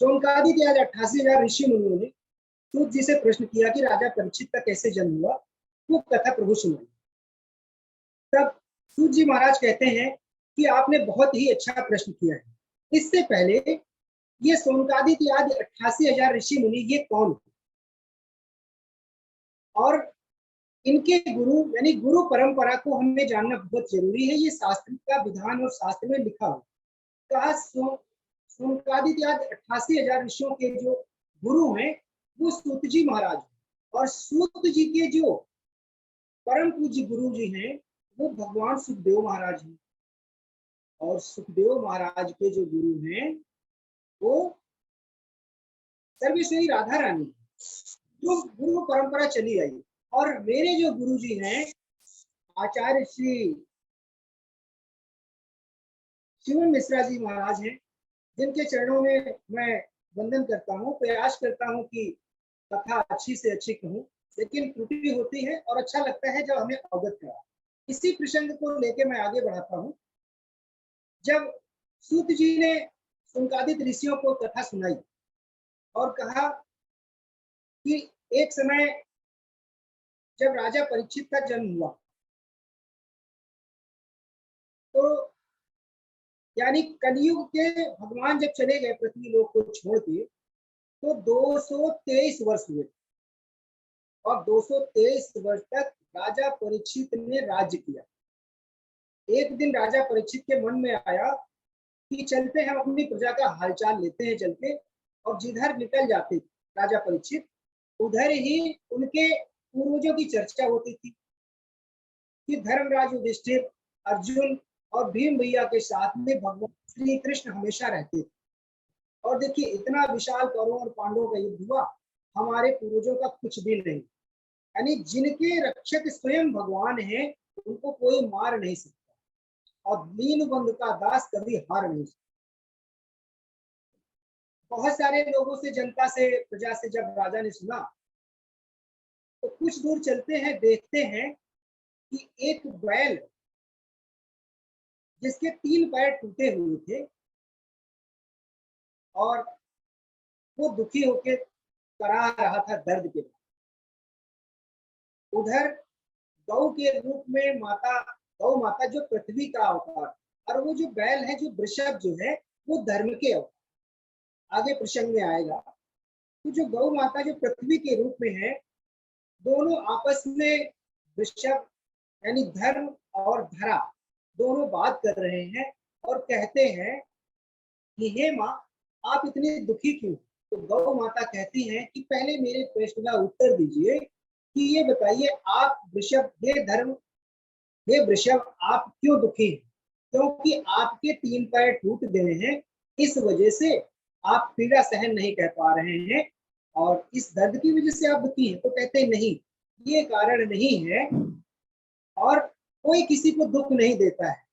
शौनकादित्य आज 88,000 ऋषि मुनियों ने सूत जी से प्रश्न किया कि राजा परीक्षित का कैसे जन्म हुआ, वो कथा प्रभु सुनाई। तब सूत जी महाराज कहते हैं कि आपने बहुत ही अच्छा प्रश्न किया है। इससे पहले ये शौनकादित्य आदि 88,000 ऋषि मुनि ये कौन थे, और इनके गुरु यानी गुरु परंपरा को हमें जानना बहुत जरूरी है। ये शास्त्र का विधान और शास्त्र में लिखा हो। कहा शौनकादित्य आदि 88,000 ऋषियों के जो गुरु हैं वो सूत जी महाराज, और सूत जी के जो परम पूज्य गुरु जी हैं वो भगवान सुखदेव महाराज हैं, और सुखदेव महाराज के जो गुरु हैं वो सर्वेश्वरी राधा रानी, जो गुरु परंपरा चली आई। और मेरे जो गुरु जी हैं आचार्य श्री शिवन मिश्रा जी महाराज हैं, जिनके चरणों में मैं वंदन करता हूँ, प्रयास करता हूँ कि कथा अच्छी से अच्छी कहूँ, लेकिन त्रुटि होती है और अच्छा लगता है जब हमें अवगत करा। इसी प्रसंग को लेकर मैं आगे बढ़ाता हूँ। जब सूत जी ने शौनकादित्य ऋषियों को कथा सुनाई और कहा कि एक समय जब राजा परीक्षित का जन्म हुआ, तो यानी कलयुग के भगवान जब चले गए पृथ्वी लोक को छोड़ के, तो 223 वर्ष हुए, और 223 वर्ष तक राजा परीक्षित ने राज्य किया। एक दिन राजा परीक्षित के मन में आया कि चलते हैं अपनी प्रजा का हालचाल लेते हैं चल के, और जिधर निकल जाते राजा परीक्षित उधर ही उनके पूर्वजों की चर्चा होती थी कि धर्मराज युधिष्ठिर, अर्जुन और भीम भैया के साथ में भगवान श्री कृष्ण हमेशा रहते थे। और देखिए इतना विशाल कौरवों और पांडवों का युद्ध हुआ, हमारे पूर्वजों का कुछ भी नहीं, यानी जिनके रक्षक स्वयं भगवान हैं उनको कोई मार नहीं सकता, और दीनबंधु का दास कभी हार नहीं सकता। बहुत सारे लोगों से, जनता से, प्रजा से जब राजा ने सुना, तो कुछ दूर चलते हैं, देखते हैं कि एक बैल जिसके 3 पैर टूटे हुए थे, और वो दुखी होकर कराह रहा था दर्द के। उधर गौ के रूप में गौ माता जो पृथ्वी का अवतार, और वो जो बैल है, जो वृषभ जो है, वो धर्म के अवतार। आगे प्रसंग में आएगा। तो जो गौ माता जो पृथ्वी के रूप में है, दोनों आपस में वृषभ यानी धर्म और धरा दोनों बात कर रहे हैं, और कहते हैं कि हे माँ, आप इतनी दुखी क्यों? तो गौ माता कहती हैं कि पहले मेरे प्रश्न का उत्तर दीजिए कि ये बताइए, आप वृषभ, हे वृषभ, आप क्यों दुखी हैं? क्योंकि आपके 3 पैर टूट गए हैं, इस वजह से आप पीड़ा सहन नहीं कर पा रहे हैं, और इस दर्द की वजह से आप दुखी हैं। तो कहते हैं नहीं, ये कारण नहीं है, और कोई किसी को दुख नहीं देता है।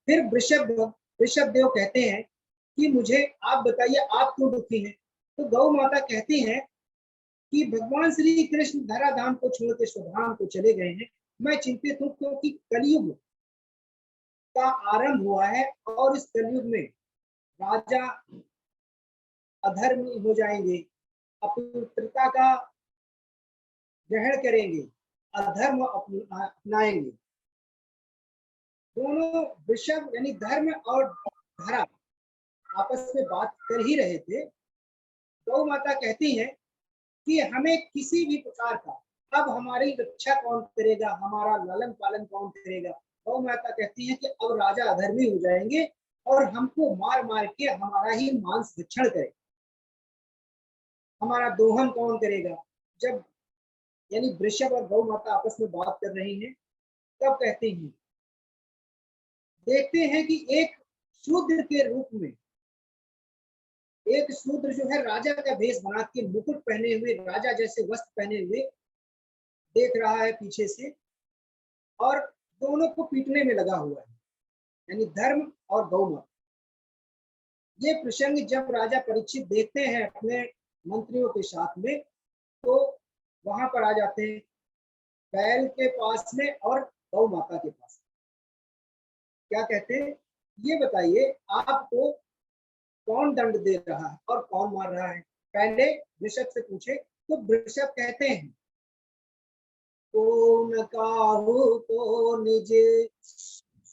फिर वृषभ देव कहते हैं कि मुझे आप बताइए, आप क्यों दुखी हैं? तो गौ माता कहती हैं कि भगवान श्री कृष्ण धराधाम को छोड़ के स्वधाम को चले गए हैं। मैं चिंतित हूँ क्योंकि कलयुग का आरंभ हुआ है, और इस कलयुग में राजा अधर्म हो जाएंगे, अपवित्रता का ग्रहण करेंगे, अधर्म अपनाएंगे। दोनों वृषभ यानी धर्म और धरा आपस में बात कर ही रहे थे। गौ माता कहती है कि हमें किसी भी प्रकार का, अब हमारी रक्षा कौन करेगा, हमारा लालन पालन कौन करेगा? गौ माता कहती है कि अब राजा अधर्मी हो जाएंगे, और हमको मार मार के हमारा ही मांस भक्षण करे, हमारा दोहन कौन करेगा? जब यानी वृषभ और गौ माता आपस में बात कर रही हैं, तब कहती हैं, देखते हैं कि एक शूद्र के रूप में एक शूद्र जो है राजा का भेष बना के, मुकुट पहने हुए, राजा जैसे वस्त्र पहने हुए देख रहा है पीछे से, और दोनों को पीटने में लगा हुआ है, यानी धर्म और गौ माता। ये प्रसंग जब राजा परीक्षित देखते हैं अपने मंत्रियों के साथ में, तो वहां पर आ जाते हैं बैल के पास में और गौ माता के पास। क्या कहते हैं, ये बताइए, आपको कौन दंड दे रहा है और कौन मार रहा है? पहले वृषभ से पूछे तो वृषभ कहते हैं, को न काहू को निज,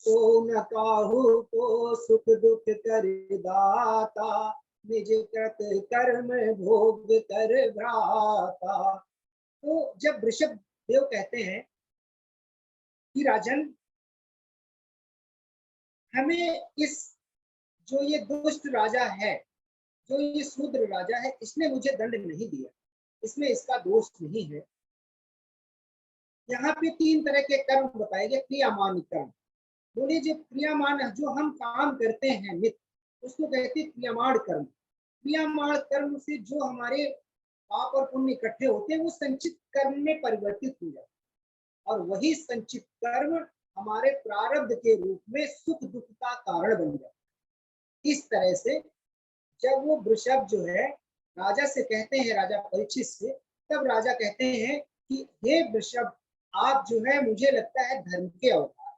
को न काहू को सुख दुख कर दाता, निज कृत कर्म भोग कर भ्राता। तो जब वृषभ देव कहते हैं कि राजन, हमें इस जो ये दुष्ट राजा है, जो ये शूद्र राजा है, इसने मुझे दंड नहीं दिया, इसमें इसका दोष नहीं है। यहाँ पे 3 तरह के कर्म बताए गए, क्रियामान कर्म। बोले जो क्रियामान, जो हम काम करते हैं नित्य, उसको कहते हैं क्रियामान कर्म। क्रियामान कर्म से जो हमारे पाप और पुण्य इकट्ठे होते हैं, वो संचित कर्म में परिवर्तित हो जाते हैं, और वही संचित कर्म हमारे प्रारब्ध के रूप में सुख दुख का कारण बन जाता है। इस तरह से जब वो वृषभ जो है राजा से कहते हैं, राजा परीक्षित से, तब राजा कहते हैं कि हे वृषभ, आप जो है मुझे लगता है धर्म के अवतार।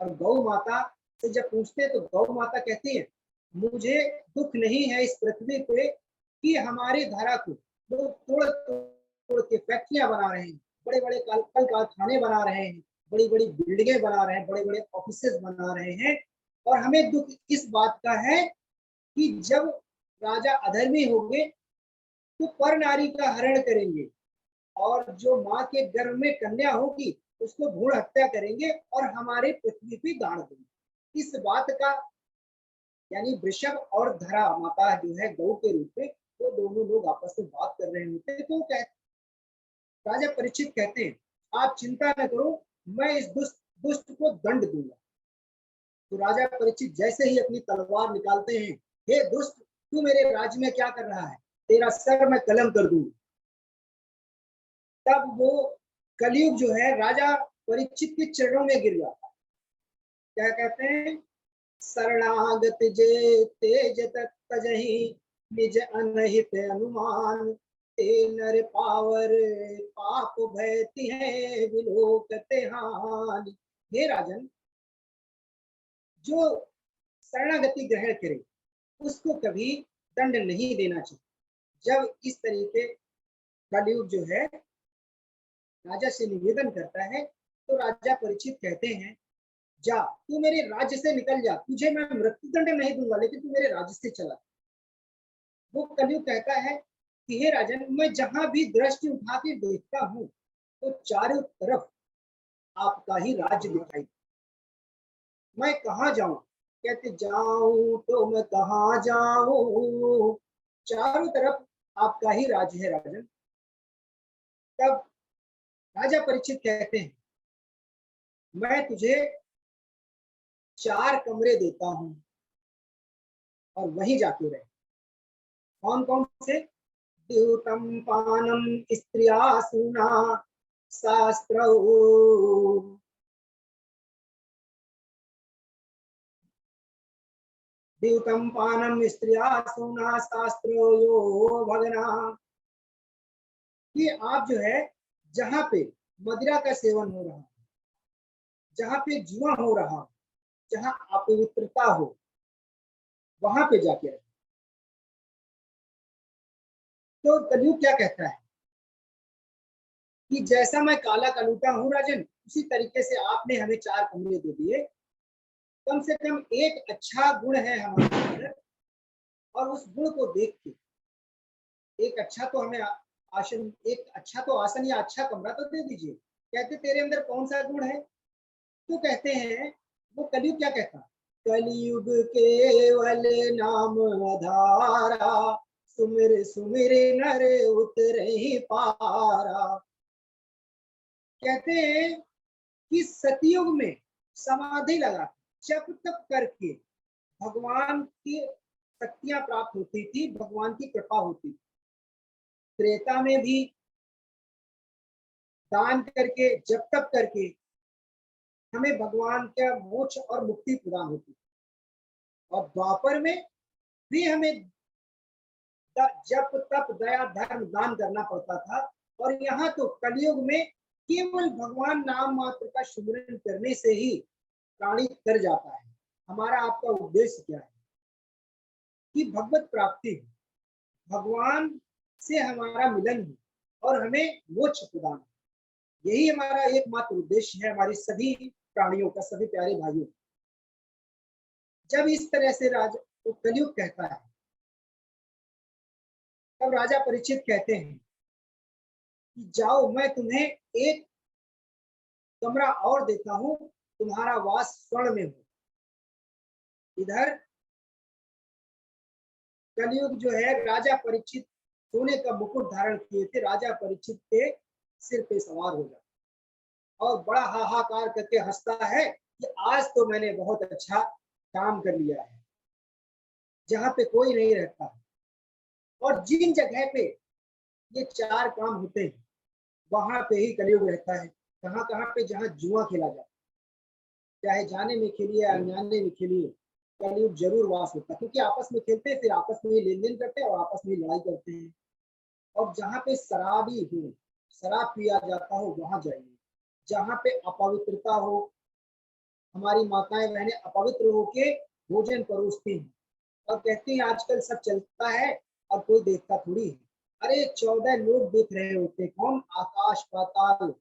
और गौ माता से जब पूछते हैं तो गौ माता कहती है, मुझे दुख नहीं है इस पृथ्वी पे कि हमारी धरा को लोग तोड़ तोड़ के फैक्ट्रियां बना रहे हैं, बड़े बड़े कल कारखाने बना रहे हैं, बड़ी बड़ी बिल्डिंगें बना रहे हैं, बड़े बड़े ऑफिसेस बना रहे हैं। और हमें दुख इस बात का है कि जब राजा अधर्मी होंगे तो पर नारी का हरण करेंगे, और जो माँ के गर्भ में कन्या होगी उसको भ्रूण हत्या करेंगे और हमारे पृथ्वी पे गाड़ देंगे। इस बात का, यानी वृषभ और धरा माता जो है गौ के रूप में, वो दोनों लोग आपस में बात कर रहे होते हैं। तो राजा परीक्षित कहते हैं, आप चिंता न करो, मैं इस दुष्ट को दंड दूंगा। तो राजा परीक्षित जैसे ही अपनी तलवार निकालते हैं, हे दुष्ट, तू मेरे राज्य में क्या कर रहा है, तेरा सर मैं कलम कर दूंगा। तब वो कलयुग जो है राजा परीक्षित के चरणों में गिर जाता है। क्या कहते हैं, शरणागत जे तेज तजहि, निज अनहित अनुमान, ते नर पावर पाप भयति है विलोकते हानि। हे राजन, जो शरणागति ग्रहण करे उसको कभी दंड नहीं देना चाहिए। जब इस तरीके कलयुग जो है राजा से निवेदन करता है, तो राजा परीक्षित कहते हैं, जा तू मेरे राज्य से निकल जा, तुझे मैं मृत्यु दंड नहीं दूंगा, लेकिन तू मेरे राज्य से चला। वो कलयुग कहता है कि हे राजन, मैं जहां भी दृष्टि उठा के देखता हूँ तो चारों तरफ आपका ही राज्य दिखाई, मैं कहाँ जाऊं? कहते, जाऊं तो मैं कहाँ जाऊं, चारों तरफ आपका ही राज्य है राजन। तब राजा परीक्षित कहते हैं, मैं तुझे 4 कमरे देता हूं और वहीं जाके रहे। कौन कौन से? द्यूतम पानम स्त्रिया सुना शास्त्र, द्यूतम पानम स्त्रिया सुना शास्त्र यो भगना। कि आप जो है जहां पे मदिरा का सेवन हो रहा, जहां पे जुआ हो रहा, जहां अपवित्रता हो, वहां पे जाके रहे। तो कलयुग क्या कहता है कि जैसा मैं काला कलूटा हूं राजन, उसी तरीके से आपने हमें 4 कमरे दे दिए। कम से कम एक अच्छा गुण है हमारे अंदर, और उस गुण को देख के एक अच्छा तो हमें आसन, एक अच्छा तो आसन या अच्छा कमरा तो दे दीजिए। कहते, तेरे अंदर कौन सा गुण है? तो कहते हैं, वो कलयुग क्या कहता, कलयुग केवल नाम आधारा, सुमिर सुमिर नर उतरे पारा। कहते हैं कि सतयुग में समाधि लगा जप तप करके भगवान की शक्तियां प्राप्त होती थी, भगवान की कृपा होती थी। त्रेता में भी दान करके जप तप करके हमें भगवान का मोक्ष और मुक्ति प्रदान होती, और द्वापर में भी हमें जप तप दया धर्म दान करना पड़ता था। और यहाँ तो कलयुग में केवल भगवान नाम मात्र का सुमिरन करने से ही प्राणी कर जाता है। हमारा आपका उद्देश्य क्या है? कि भगवत प्राप्ति हो, भगवान से हमारा मिलन हो और हमें मोक्ष प्रदान हो। यही हमारा एकमात्र उद्देश्य है, हमारी सभी प्राणियों का, सभी प्यारे भाइयों। जब इस तरह से राजा तो कलयुग कहता है, तब राजा परीक्षित कहते हैं कि जाओ, मैं तुम्हें एक कमरा और देता हूं, तुम्हारा वास स्वर्ण में हो। इधर कलयुग जो है, राजा परीक्षित सोने का मुकुट धारण किए थे, राजा परीक्षित के सिर पे सवार हो जाता और बड़ा हाहाकार करके हंसता है कि आज तो मैंने बहुत अच्छा काम कर लिया है, जहां पे कोई नहीं रहता। और जिन जगह पे ये चार काम होते हैं, वहां पे ही कलयुग रहता है। कहाँ कहाँ पे? जहाँ जुआ खेला जाता है, चाहे जाने में खेलिए या अनजाने में खेलिए, कलयुग जरूर वास होता है। क्योंकि आपस में खेलते हैं, फिर आपस में ही लेन देन करते हैं और आपस में ही लड़ाई करते हैं। और जहाँ पे शराबी हो, शराब पिया जाता हो, वहां जाइए। जहाँ पे अपवित्रता हो, हमारी माताएं बहनें अपवित्र होके भोजन परोसती हैं और कहती हैं आजकल सब चलता है और कोई देखता थोड़ी है। अरे 14 लोग देख रहे होते हैं, कौन? आकाश पाताल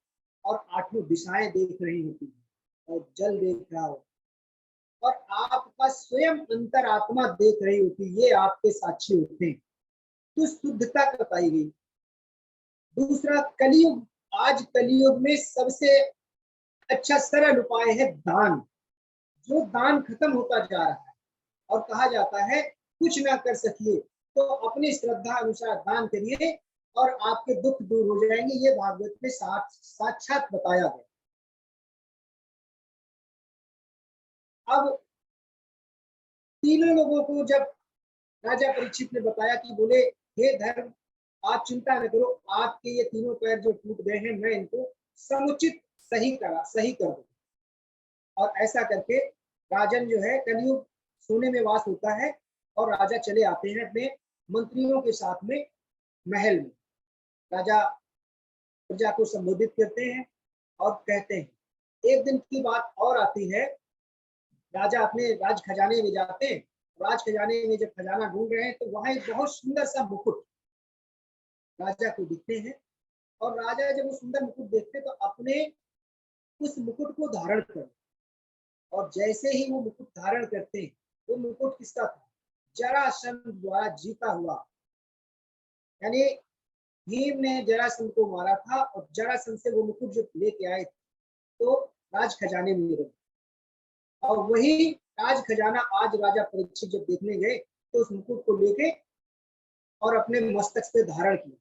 और आठों दिशाएं देख रही होती है और जल देख रहा हो, और आपका स्वयं अंतरात्मा देख रही होती, ये आपके साक्षी होते हैं। तो शुद्धता बताई गई। दूसरा, कलयुग, आज कलयुग में सबसे अच्छा सरल उपाय है दान। जो दान खत्म होता जा रहा है और कहा जाता है कुछ ना कर सकिए तो अपनी श्रद्धा अनुसार दान करिए और आपके दुख दूर हो जाएंगे। ये भागवत में साक्षात बताया गया। अब तीनों लोगों को जब राजा परीक्षित ने बताया कि बोले, हे धर्म, आप चिंता न करो, आपके ये तीनों पैर जो टूट गए हैं, मैं इनको समुचित सही कर दूं। और ऐसा करके राजन जो है, कलयुग सोने में वास होता है और राजा चले आते हैं अपने मंत्रियों के साथ में महल में। राजा प्रजा को संबोधित करते हैं और कहते हैं। एक दिन की बात और आती है, राजा अपने राज खजाने में जाते हैं। राज खजाने में जब खजाना ढूंढ रहे हैं तो वहां एक बहुत सुंदर सा मुकुट राजा को दिखते हैं। और राजा जब वो सुंदर मुकुट देखते हैं तो अपने उस मुकुट को धारण कर, और जैसे ही वो मुकुट धारण करते हैं, वो मुकुट किसका था? जरासंध द्वारा जीता हुआ। यानी भीम ने जरासंध को मारा था और जरासंध से वो मुकुट जब लेके आए तो राज खजाने में रखा। और वही राज खजाना आज राजा परीक्षित जब देखने गए तो उस मुकुट को लेके और अपने मस्तक पे धारण किया।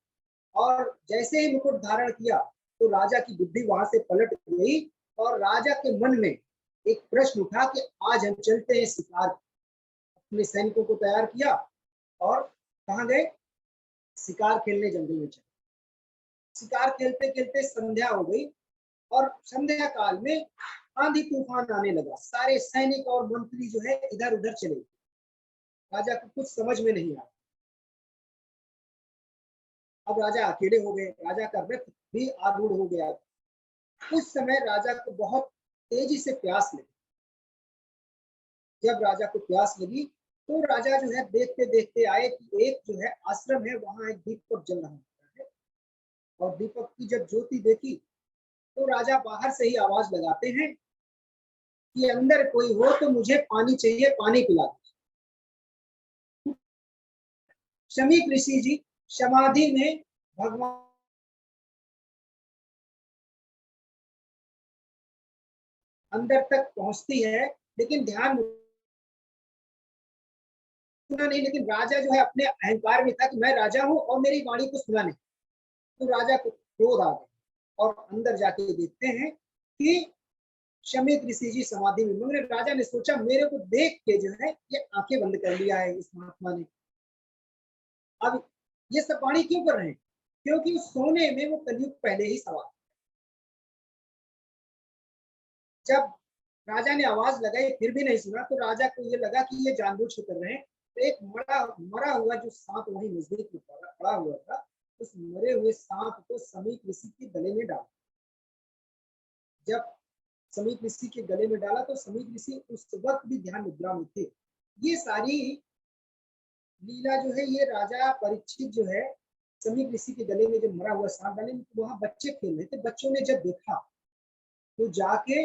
और जैसे ही मुकुट धारण किया तो राजा की बुद्धि वहां से पलट गई और राजा के मन में एक प्रश्न उठा कि आज हम चलते हैं शिकार। अपने सैनिकों को तैयार किया और कहाँ गए? शिकार खेलने जंगल में चले। शिकार खेलते खेलते संध्या हो गई और संध्या काल में आंधी तूफान आने लगा। सारे सैनिक और मंत्री जो है इधर उधर चले। राजा को कुछ समझ में नहीं आया। अब राजा अकेले हो गए, राजा का रथ भी आरूढ़ हो गया। उस समय राजा को बहुत तेजी से प्यास लगी। जब राजा को प्यास लगी तो राजा जो है देखते देखते आए कि एक जो है आश्रम है, वहां एक दीपक जल रहा है। और दीपक की जब ज्योति देखी तो राजा बाहर से ही आवाज लगाते हैं कि अंदर कोई हो तो मुझे पानी चाहिए, पानी पिला दो। शमीक ऋषि जी समाधि में भगवान अंदर तक पहुंचती है, लेकिन ध्यान सुना नहीं। लेकिन राजा जो है अपने अहंकार में था कि मैं राजा हूं और मेरी वाणी को सुना नहीं। तो राजा को क्रोध आ गया और अंदर जाके देखते हैं कि शमीक ऋषि जी समाधि में। मगर राजा ने सोचा मेरे को देख के जो है ये आंखें बंद कर लिया है इस महात्मा ने। अब ये सब वाणी क्यों कर रहे हैं? क्योंकि उस सोने में वो कलयुग पहले ही सवार। जब राजा ने आवाज लगाई फिर भी नहीं सुना तो राजा को ये लगा कि ये जानबूझ के कर रहे हैं। तो एक मरा हुआ जो सांप वही नजदीक में पड़ा हुआ था, उस मरे हुए सांप को समीप ऋषि के गले में डाला। जब समीप ऋषि के गले में डाला तो समीप ऋषि उस वक्त भी ध्यान मुद्रा में थे। ये सारी लीला जो है ये राजा परीक्षित जो है समीप ऋषि के गले में जब मरा हुआ सांप डाले तो वहां बच्चे खेल रहे थे, बच्चों ने जब देखा तो जाके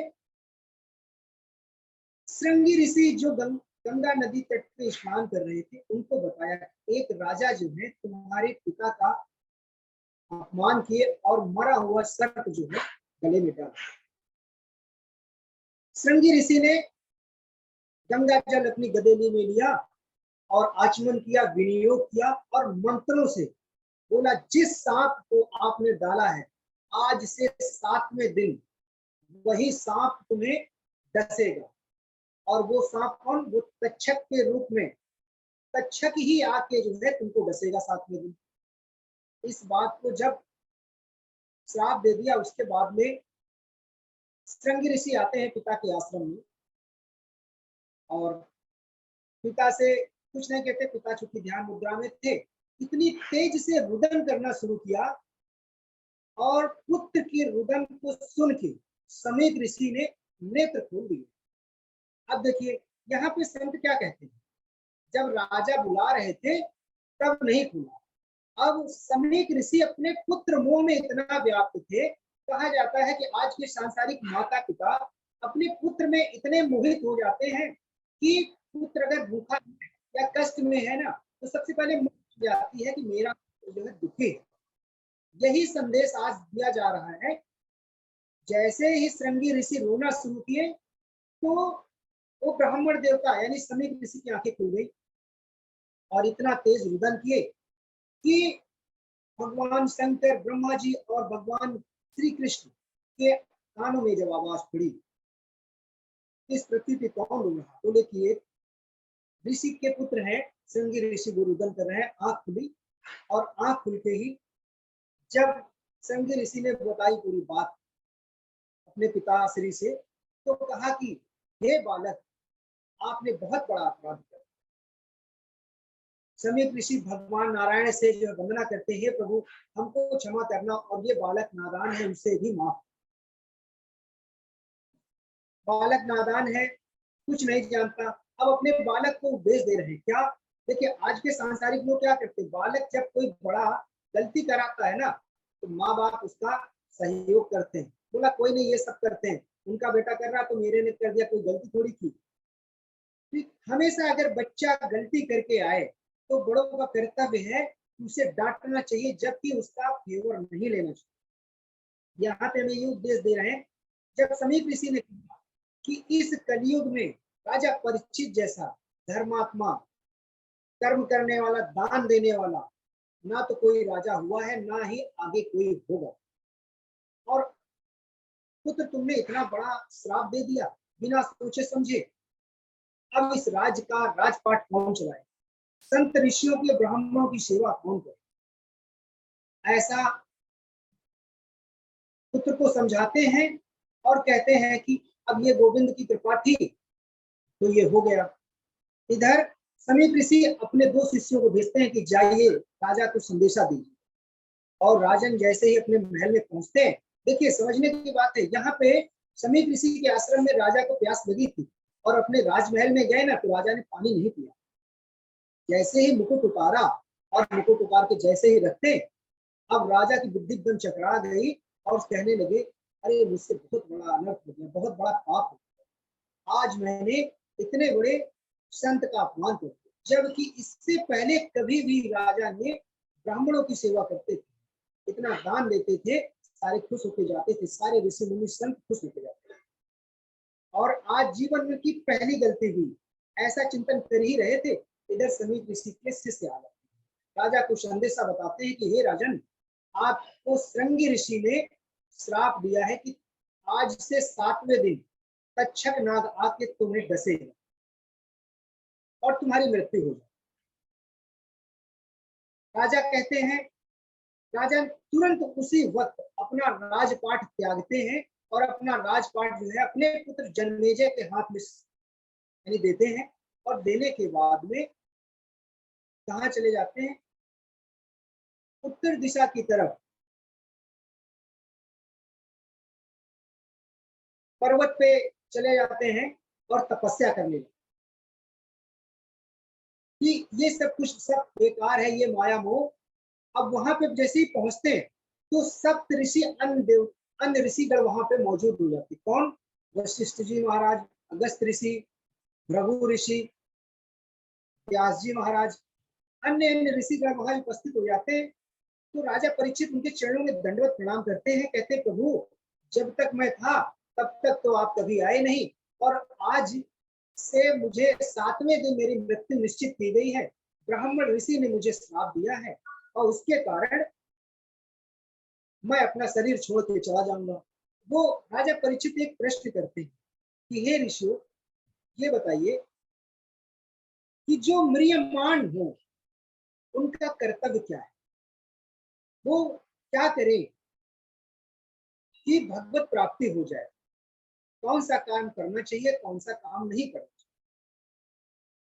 श्रृंगी ऋषि जो गंगा नदी तट पे स्नान कर रहे थे उनको बताया एक राजा जो है तुम्हारे पिता का अपमान किए और मरा हुआ सर्प जो है गले में डाला। श्रृंगी ऋषि ने गंगा जल अपनी गदेली में लिया और आचमन किया, विनियोग किया और मंत्रों से बोला जिस सांप को आपने डाला है आज से 7वें दिन वही सांप तुम्हें डसेगा। और वो सांप कौन? वो तक्षक के रूप में, तक्षक ही आके जो है तुमको डसेगा 7वें दिन। इस बात को जब श्राप दे दिया उसके बाद में श्रृंगी ऋषि आते हैं पिता के आश्रम में और पिता से कुछ नहीं कहते। पिता चूंकि ध्यान मुद्रा में थे, इतनी तेज से रुदन करना शुरू किया और पुत्र की रुदन को सुन के समीप ऋषि ने नेत्र खोल दिए। अब देखिए यहाँ पे संत क्या कहते हैं, जब राजा बुला रहे थे तब नहीं खुला। अब समीप ऋषि अपने पुत्र मोह में इतना व्याप्त थे, कहा जाता है कि आज के सांसारिक माता पिता अपने पुत्र में इतने मोहित हो जाते हैं कि पुत्र अगर भूखा या कष्ट में है ना तो सबसे पहले मुझे जाती है कि मेरा जो है दुखी है। यही संदेश आज दिया जा रहा है। जैसे ही श्रृंगी ऋषि रोना शुरू किए तो वो ब्राह्मण देवता यानी समीप ऋषि की आंखें खुल गई और इतना तेज रुदन किए कि भगवान शंकर, ब्रह्मा जी और भगवान श्री कृष्ण के कानों में जब आवाज पड़ी इस पृथ्वी पे कौन रो रहा, बोले कि एक ऋषि के पुत्र हैं श्रृंगी ऋषि, वो रुदन कर रहे हैं। आंख खुली और आंख खुल के ही जब श्रृंगी ऋषि ने बताई पूरी बात अपने पिता श्री से तो कहा कि हे बालक आपने बहुत बड़ा अपराध किया। समीप ऋषि भगवान नारायण से जो वंदना करते हैं, प्रभु हमको क्षमा करना और ये बालक नादान है उसे भी माफ। बालक नादान है, कुछ नहीं जानता, अब अपने बालक को उपदेश दे रहे हैं। क्या देखिए आज के सांसारिक लोग क्या करते हैं, बालक जब कोई बड़ा गलती कराता है ना तो माँ बाप उसका सहयोग करते हैं। बोला कोई नहीं, ये सब करते हैं, उनका बेटा कर रहा तो मेरे ने कर दिया, कोई गलती थोड़ी की। हमेशा अगर बच्चा गलती करके आए तो बड़ों का कर्तव्य है उसे डांटना चाहिए, जबकि उसका फेवर नहीं लेना चाहिए। यहाँ पे हमें ये उपदेश दे रहे हैं, जब समीप ऋषि ने कहा कि इस कलयुग में राजा परीक्षित जैसा धर्मात्मा, कर्म करने वाला, दान देने वाला ना तो कोई राजा हुआ है ना ही आगे कोई होगा, और पुत्र तुमने इतना बड़ा श्राप दे दिया बिना सोचे समझे। अब इस राज्य का राजपाट कौन चलाए, संत ऋषियों के ब्राह्मणों की सेवा कौन करे। ऐसा पुत्र को समझाते हैं और कहते हैं कि अब ये गोविंद की कृपा थी तो ये हो गया। इधर समीप ऋषि अपने 2 शिष्यों को भेजते हैं कि जाइए राजा को संदेशा दीजिए। और राजन जैसे ही अपने महल में पहुंचते हैं, देखिए समझने की बात है, यहाँ पे समीप ऋषि के आश्रम में राजा को प्यास लगी थी और अपने राजमहल में गए ना तो राजा ने पानी नहीं पिया। जैसे ही मुकुट उतारा और मुकुट उतार के जैसे ही रखते, अब राजा की बुद्धि एकदम चकरा गई और कहने लगे अरे मुझसे बहुत बड़ा अनर्थ हो गया, बहुत बड़ा पाप हो गया, आज मैंने इतने बड़े संत का अपमान कर दिया। जबकि इससे पहले कभी भी राजा ने ब्राह्मणों की सेवा करते थे, इतना दान देते थे, सारे खुश होके जाते थे, सारे ऋषि मुनि संत खुश होके जाते थे। और आज जीवन में की पहली गलती हुई, ऐसा चिंतन कर ही रहे थे, इधर समीप ऋषि के शिष्य आ जाते हैं, राजा को संदेशा बताते हैं कि हे राजन, आपको श्रृंगी ऋषि ने श्राप दिया है कि आज से 7वें दिन तक्षक नाग आके तुम्हें डसेगा और तुम्हारी मृत्यु हो जाए। राजा कहते हैं, राजा तुरंत उसी वक्त अपना राजपाट त्यागते हैं और अपना राजपाट जो है अपने पुत्र जन्मेजय के हाथ में यानी देते हैं, और देने के बाद में कहाँ चले जाते हैं, उत्तर दिशा की तरफ पर्वत पे चले जाते हैं और तपस्या करने लगते। कि ये सब कुछ सब बेकार है, ये माया मोह। अब वहां पे जैसे ही पहुंचते हैं तो सप्त ऋषि अन्य ऋषिगण वहां पे मौजूद हो जाते। कौन? वशिष्ठ जी महाराज, अगस्त ऋषि, भृगु ऋषि, व्यास जी महाराज, अन्य अन्य ऋषिगण वहां उपस्थित हो जाते हैं। तो राजा परीक्षित उनके चरणों में दंडवत प्रणाम करते हैं, कहते हैं प्रभु जब तक मैं था तब तक तो आप कभी आए नहीं, और आज से मुझे 7वें दिन मेरी मृत्यु निश्चित की गई है। ब्राह्मण ऋषि ने मुझे श्राप दिया है और उसके कारण मैं अपना शरीर छोड़ के चला जाऊंगा। वो राजा परीक्षित एक प्रश्न करते हैं कि हे ऋषियों, ये बताइए कि जो म्रियमाण हो उनका कर्तव्य क्या है, वो क्या करें कि भगवत प्राप्ति हो जाए, कौन सा काम करना चाहिए, कौन सा काम नहीं करना चाहिए।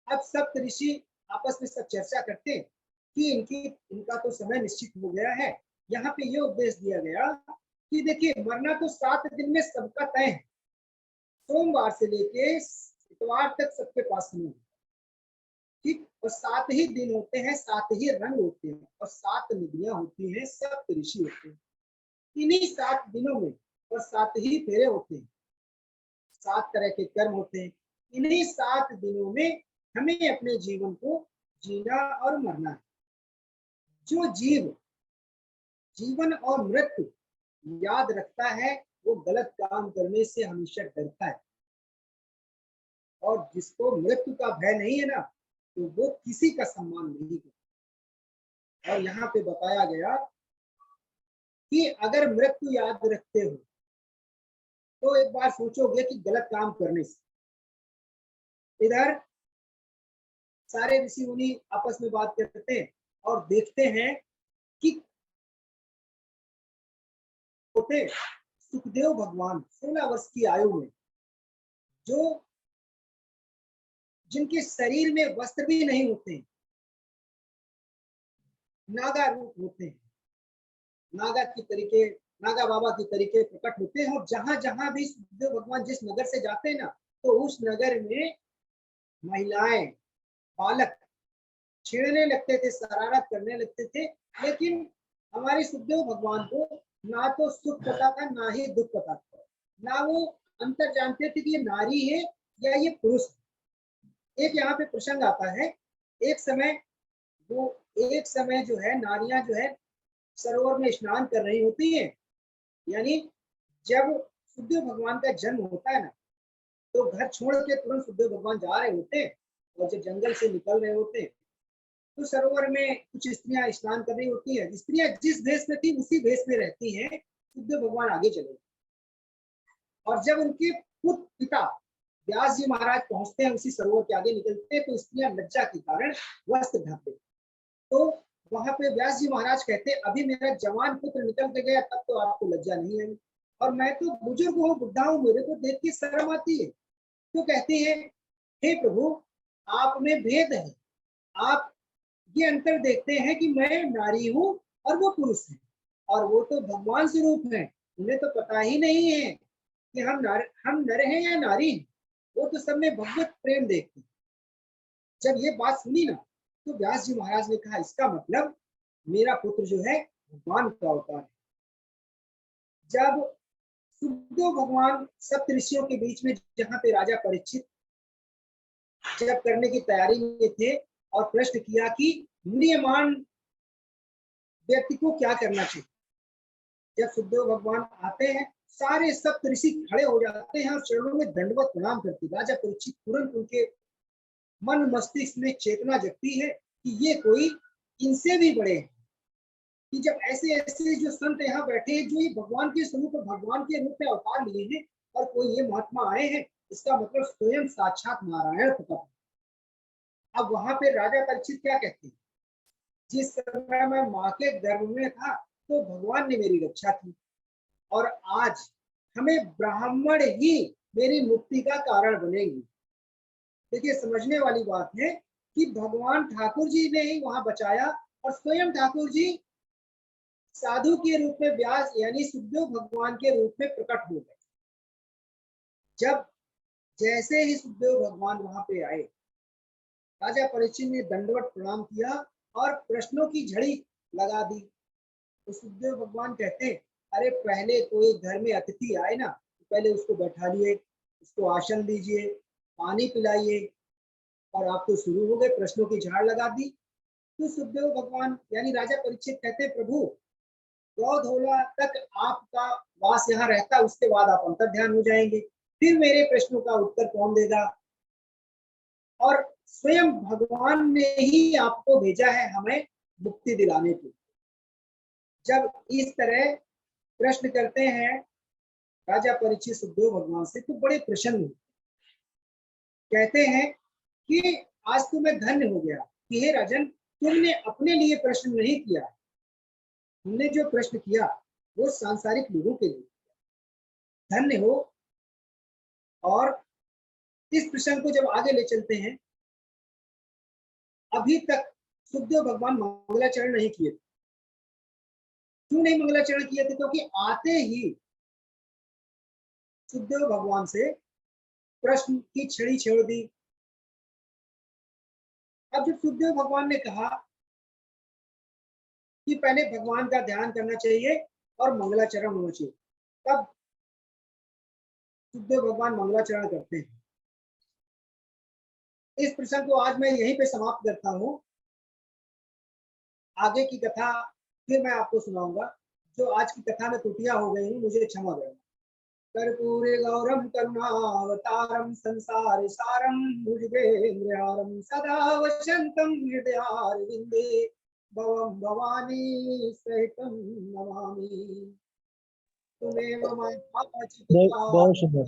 अब सप्त ऋषि आपस में सब चर्चा करते हैं कि इनका तो समय निश्चित हो गया है। यहाँ पे ये उपदेश दिया गया कि देखिए मरना तो 7 दिन में सबका तय है, सोमवार से लेके इतवार तक सबके पास समय है, ठीक। और 7 ही दिन होते हैं, 7 ही रंग होते हैं और 7 नदियां होती हैं, सप्त ऋषि होते हैं। इन्हीं 7 दिनों में और 7 ही फेरे होते हैं, 7 तरह के कर्म होते हैं। इन्हीं 7 दिनों में हमें अपने जीवन को जीना और मरना है। जो जीव जीवन और मृत्यु याद रखता है वो गलत काम करने से हमेशा डरता है, और जिसको मृत्यु का भय नहीं है ना तो वो किसी का सम्मान नहीं करता। और यहाँ पे बताया गया कि अगर मृत्यु याद रखते हो तो एक बार सोचोगे कि गलत काम करने से। इधर सारे ऋषि मुनि आपस में बात करते हैं और देखते हैं कि होते सुखदेव भगवान 16 वर्ष की आयु में, जो जिनके शरीर में वस्त्र भी नहीं होते, नागा रूप होते हैं, नागा की तरीके, नागा बाबा की तरीके प्रकट होते हैं। और जहां जहां भी सुखदेव भगवान जिस नगर से जाते हैं ना तो उस नगर में महिलाएं, बालक छेड़ने लगते थे, शरारत करने लगते थे। लेकिन हमारे सुखदेव भगवान को ना तो सुख पता था ना ही दुख पता था, ना वो अंतर जानते थे कि ये नारी है या ये पुरुष है। एक यहाँ पे प्रसंग आता है, एक समय वो एक समय जो है नारियां जो है सरोवर में स्नान कर रही होती हैं। यानी जब सुखदेव भगवान का जन्म होता है ना तो घर छोड़ के तुरंत सुखदेव भगवान जा रहे होते हैं, और जब जंगल से निकल रहे होते हैं तो सरोवर में कुछ स्त्रियां स्नान कर रही होती हैं। स्त्रियां जिस भेष में थी उसी भेष में रहती हैं। सुखदेव भगवान आगे चले और जब उनके पुत्र पिता व्यास जी महाराज पहुंचते हैं, उसी सरोवर के आगे निकलते हैं तो स्त्रियां लज्जा के कारण वस्त्र ढकते। तो वहां पे व्यास जी महाराज कहते हैं अभी मेरा जवान पुत्र निकल के गया तब तो आपको लज्जा नहीं आई, और मैं तो बुजुर्ग हूँ, बुढ़ा हूँ, मेरे को देख के शर्म आती है। तो कहते हैं हे प्रभु आप में भेद है, आप ये अंतर देखते हैं कि मैं नारी हूँ और वो पुरुष है, और वो तो भगवान स्वरूप है, उन्हें तो पता ही नहीं है कि हम नर हैं या नारी हैं। वो तो सब में भगवत प्रेम देखते हैं। जब ये बात सुनी ना तो व्यास जी महाराज ने कहा इसका मतलब मेरा पुत्र जो है भगवान का अवतार है। जब सुखदेव भगवान सप्त ऋषियों के बीच में, जहाँ पे राजा परीक्षित जब करने की तैयारी में थे और प्रश्न किया कि म्रियमाण व्यक्ति को क्या करना चाहिए, जब सुखदेव भगवान आते हैं सारे सप्त ऋषि खड़े हो जाते हैं और चरणों में दंडवत प्रणाम करते। राजा परीक्षित तुरंत उनके मन मस्तिष्क में चेतना जगती है कि ये कोई इनसे भी बड़े हैं, कि जब ऐसे ऐसे जो संत यहाँ बैठे हैं जो ये भगवान के स्वरूप, भगवान के रूप में अवतार लिए हैं, और कोई ये महात्मा आए हैं, इसका मतलब स्वयं साक्षात नारायण प्रकट। अब वहां पे राजा परीक्षित क्या कहते हैं, जिस समय मैं माँ के गर्भ में था तो भगवान ने मेरी रक्षा की, और आज हमें ब्राह्मण ही मेरी मुक्ति का कारण बनेंगे। देखिए समझने वाली बात है कि भगवान ठाकुर जी ने ही वहां बचाया, और स्वयं ठाकुर जी साधु के रूप में व्यास यानी सुखदेव भगवान के रूप में प्रकट हो गए। जब जैसे ही सुखदेव भगवान वहां पे आए राजा परीक्षित ने दंडवत प्रणाम किया और प्रश्नों की झड़ी लगा दी। तो सुखदेव भगवान कहते हैं, अरे पहले कोई घर में अतिथि आए ना, तो पहले उसको बैठा लिए, उसको आसन दीजिए, पानी पिलाइए, और आप तो शुरू हो गए प्रश्नों की झाड़ लगा दी। तो सुखदेव भगवान यानी राजा परीक्षित कहते हैं, प्रभु गौधोला तक आपका वास यहाँ रहता, उसके बाद आप अंतर ध्यान हो जाएंगे, फिर मेरे प्रश्नों का उत्तर कौन देगा। और स्वयं भगवान ने ही आपको भेजा है हमें मुक्ति दिलाने के। जब इस तरह प्रश्न करते हैं राजा परीक्षित सुखदेव भगवान से, तो बड़े प्रसन्न कहते हैं कि आज तो मैं धन्य हो गया कि हे राजन, तुमने अपने लिए प्रश्न नहीं किया, तुमने जो प्रश्न किया वो सांसारिक लोगों के लिए। धन्य हो। और इस प्रसंग को जब आगे ले चलते हैं, अभी तक सुखदेव भगवान मंगलाचरण नहीं किए थे। क्यों नहीं मंगलाचरण किए थे? क्योंकि आते ही सुखदेव भगवान से प्रश्न की छड़ी छेड़ दी। अब जब सुखदेव भगवान ने कहा कि पहले भगवान का ध्यान करना चाहिए और मंगलाचरण होना चाहिए, तब सुखदेव भगवान मंगलाचरण करते हैं। इस प्रसंग को आज मैं यहीं पे समाप्त करता हूँ। आगे की कथा फिर मैं आपको सुनाऊंगा। जो आज की कथा में त्रुटियां हो गई हैं, मुझे क्षमा करें। कर्पूरे गौरम करुणावतारम संसार सारम भुजगेन्द्रहारम सदा वसंतम हृदयारविंदे भवम भवानी सहितम नमामि। तुमेव माता बहुत सुंदर।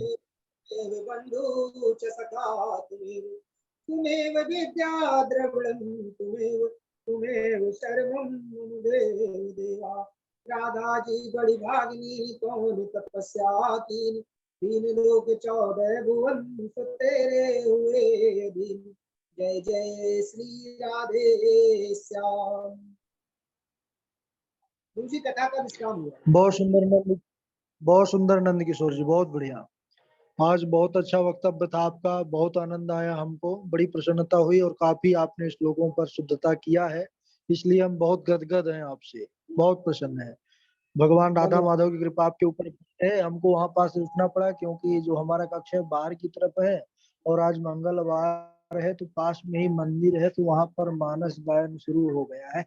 बंधु च सखा तुमेव विद्या द्रविणं तुमेव सर्वं मम देवा। राधा जी बड़ी भागिनी कौन तपस्या कीन, तीन लोक 14 भुवन सो तेरे हुए दीन। जय जय श्री राधे श्याम। दूसरी कथा का विश्राम हुआ। बहुत सुंदर नंद, बहुत सुंदर नंद किशोर जी, बहुत बढ़िया। आज बहुत अच्छा वक्तव्य था आपका, बहुत आनंद आया हमको, बड़ी प्रसन्नता हुई और काफी आपने श्लोकों पर शुद्धता किया है, इसलिए हम बहुत गदगद हैं आपसे, बहुत प्रसन्न है। भगवान राधा माधव की कृपा आपके ऊपर है। हमको वहां पास से उठना पड़ा क्योंकि जो हमारा कक्ष है बाहर की तरफ है और आज मंगलवार है, तो पास में ही मंदिर है, तो वहां पर मानस गायन शुरू हो गया है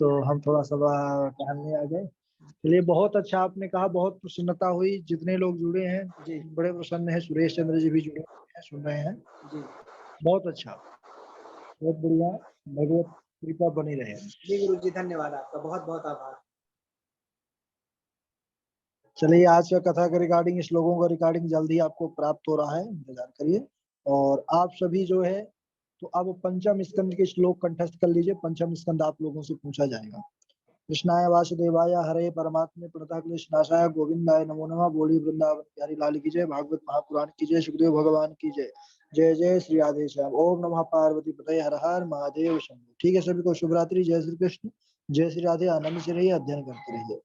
तो हम थोड़ा सा टहलने आ गए। चलिए, बहुत अच्छा आपने कहा, बहुत प्रसन्नता हुई। जितने लोग जुड़े हैं जी बड़े प्रसन्न है। सुरेश चंद्र जी भी जुड़े हैं, सुन रहे हैं। जी बहुत अच्छा, बहुत बढ़िया। भगवत कृपा बनी रहे। जी गुरु जी, धन्यवाद आपका, बहुत बहुत आभार। चलिए, आज का कथा के रिगार्डिंग, इस लोगों का रिगार्डिंग जल्दी आपको प्राप्त हो रहा है, इंतजार करिए। और आप सभी जो है, तो अब पंचम स्कंद के श्लोक कंठस्थ कर लीजिए। पंचम स्कंद आप लोगों से पूछा जाएगा। कृष्णाय वासुदेवाय हरे परमात्मे प्रणतक्लेशनाशाय गोविंदाय नमो नमः। बोली वृंदावन बिहारी लाल की जय। भागवत महापुराण की जय। सुखदेव भगवान की जय। जय जय श्री राधे श्याम। ओम नमः पार्वती पतये हर हर महादेव शंभु। ठीक है, सभी को शुभ रात्रि। जय श्री कृष्ण, जय श्री राधे। आनंद से रहिए, अध्ययन करते रहिए।